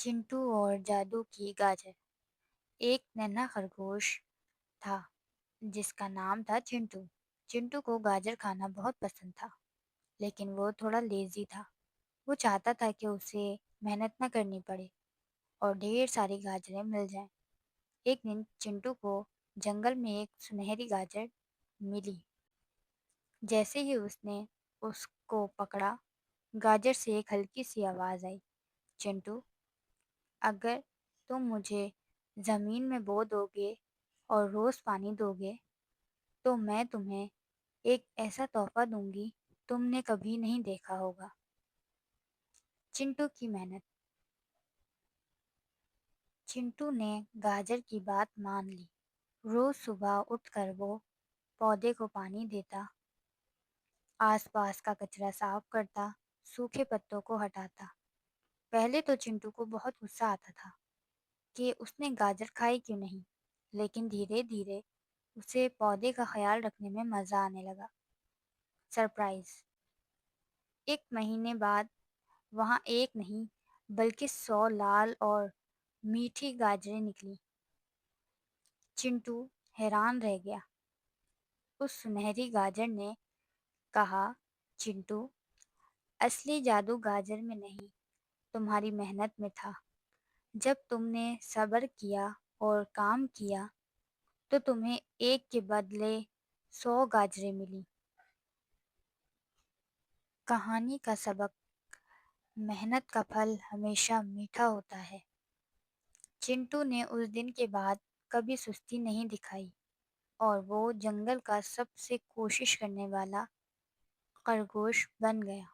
چنٹو اور جادو کی گاجر۔ ایک ننھا خرگوش تھا جس کا نام تھا چنٹو۔ چنٹو کو گاجر کھانا بہت پسند تھا، لیکن وہ تھوڑا لیزی تھا۔ وہ چاہتا تھا کہ اسے محنت نہ کرنی پڑے اور ڈھیر ساری گاجریں مل جائیں۔ ایک دن چنٹو کو جنگل میں ایک سنہری گاجر ملی۔ جیسے ہی اس نے اس کو پکڑا، گاجر سے ایک ہلکی سی آواز آئی، چنٹو، اگر تم مجھے زمین میں بو دو گے اور روز پانی دو گے تو میں تمہیں ایک ایسا تحفہ دوں گی تم نے کبھی نہیں دیکھا ہوگا۔ چنٹو کی محنت۔ چنٹو نے گاجر کی بات مان لی۔ روز صبح اٹھ کر وہ پودے کو پانی دیتا، آس پاس کا کچرا صاف کرتا، سوکھے پتوں کو ہٹاتا۔ پہلے تو چنٹو کو بہت غصہ آتا تھا کہ اس نے گاجر کھائی کیوں نہیں، لیکن دھیرے دھیرے اسے پودے کا خیال رکھنے میں مزہ آنے لگا۔ سرپرائز! ایک مہینے بعد وہاں ایک نہیں بلکہ 100 لال اور میٹھی گاجریں نکلی۔ چنٹو حیران رہ گیا۔ اس سنہری گاجر نے کہا، چنٹو، اصلی جادو گاجر میں نہیں، تمہاری محنت میں تھا۔ جب تم نے صبر کیا اور کام کیا تو تمہیں ایک کے بدلے 100 گاجریں ملی۔ کہانی کا سبق: محنت کا پھل ہمیشہ میٹھا ہوتا ہے۔ چنٹو نے اس دن کے بعد کبھی سستی نہیں دکھائی اور وہ جنگل کا سب سے کوشش کرنے والا خرگوش بن گیا۔